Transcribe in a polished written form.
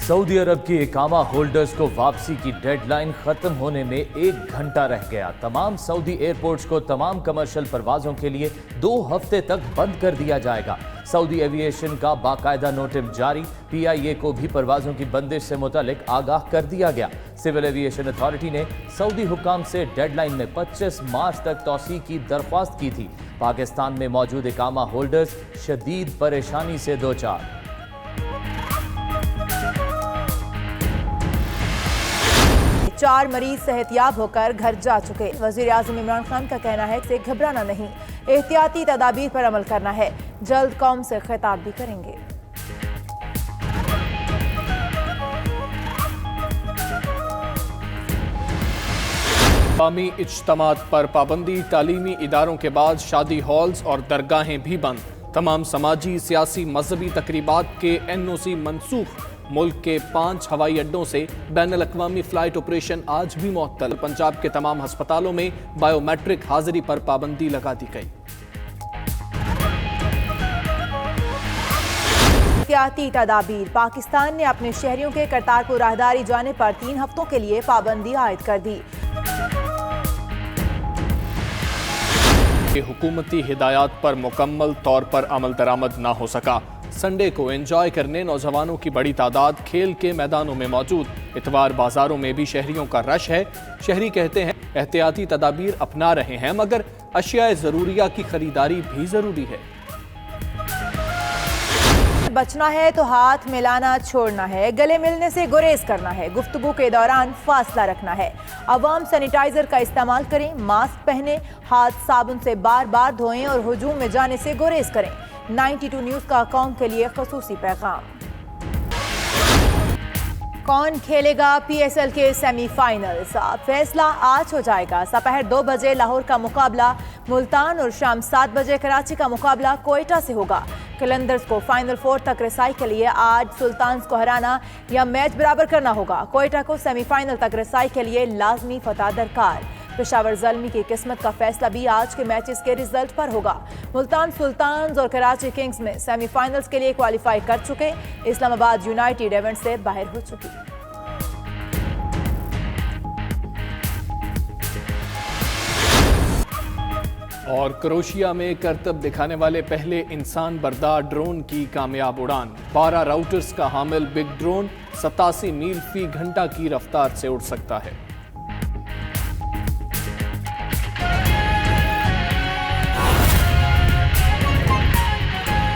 Saudi अरब की इकामा holders को वापसी की डेडलाइन खत्म होने में 1 घंटा रह गया। तमाम सऊदी एयरपोर्ट्स को तमाम कमर्शियल परवाजों के लिए 2 हफ्ते तक बंद कर दिया जाएगा। सऊदी एविएशन का बाकायदा नोटिस जारी, PIA को भी परवाजों की बंदिश से मुतालिक आगाह कर दिया गया। सिविल एविएशन अथॉरिटी ने सऊदी हुकाम से डेडलाइन में 25 मार्च तक तौसी की दरख्वास्त की थी। पाकिस्तान में मौजूद इकामा होल्डर्स शदीद परेशानी से दो चार। 4 मरीज सेहतियाब होकर घर जा चुके। वजीर आज़म इमरान खान का कहना है कि घबराना नहीं, एहतियाती तदाबीर पर अमल करना है। जल्द कौम से खिताब भी करेंगे। अवामी इज्तिमात पर पाबंदी, तालीमी इदारों के बाद शादी हॉल्स और दरगाहें भी बंद। तमाम समाजी, सियासी, मजहबी तकरीबात के NOC मनसूख। मुल्क के 5 हवाई अड्डों से बैनुल अक़वामी फ्लाइट ऑपरेशन आज भी मुअत्तल। पंजाब के तमाम अस्पतालों में बायोमेट्रिक हाजिरी पर पाबंदी लगा दी गई। एहतियाती तदाबीर, पाकिस्तान ने अपने शहरियों के करतारपुर राहदारी जाने पर 3 हफ्तों के लिए पाबंदी आयद कर दी। हुकूमती हिदायत पर मुकम्मल तौर पर अमल दरामद ना हो सका। संडे को एंजॉय करने नौजवानों की बड़ी तादाद खेल के मैदानों में मौजूद। इतवार बाजारों में भी शहरियों का रश है। शहरी कहते हैं एहतियाती तदाबीर अपना रहे हैं, मगर अशियाए ज़रूरिया की खरीदारी भी जरूरी है। बचना है तो हाथ मिलाना छोड़ना है, गले मिलने से गुरेज करना है, गुफ्तगू के दौरान फासला रखना है। अवाम सैनिटाइजर का इस्तेमाल करें, मास्क पहने, हाथ साबुन से बार बार धोएं और हुजूम में जाने से गुरेज करें। 92 न्यूज़ का कौम के लिए खसूसी पैगाम। कौन खेलेगा PSL के सेमीफाइनल्स, फैसला आज हो जाएगा। दोपहर 2 बजे लाहौर का मुकाबला मुल्तान और शाम 7 बजे कराची का मुकाबला कोयटा से होगा। कलंदर्स को फाइनल 4 तक रसाई के लिए आज सुल्तान्स को हराना या मैच बराबर करना होगा। कोयटा को सेमीफाइनल तक रसाई के लिए लाजमी फतह दरकार। पेशावर ज़ल्मी की किस्मत का फैसला भी आज के मैचेस के रिजल्ट पर होगा। मुल्तान सुल्तान्स और कराची किंग्स में सेमीफाइनल्स के लिए क्वालिफाई कर चुके। इस्लामाबाद यूनाइटेड इवेंट से बाहर हो चुकी। और क्रोशिया में करतब दिखाने वाले पहले इंसान बर्दार ड्रोन की कामयाब उड़ान। 12 राउटर्स का हामिल बिग ड्रोन 87 मील फी घंटा की रफ्तार से उड़ सकता है।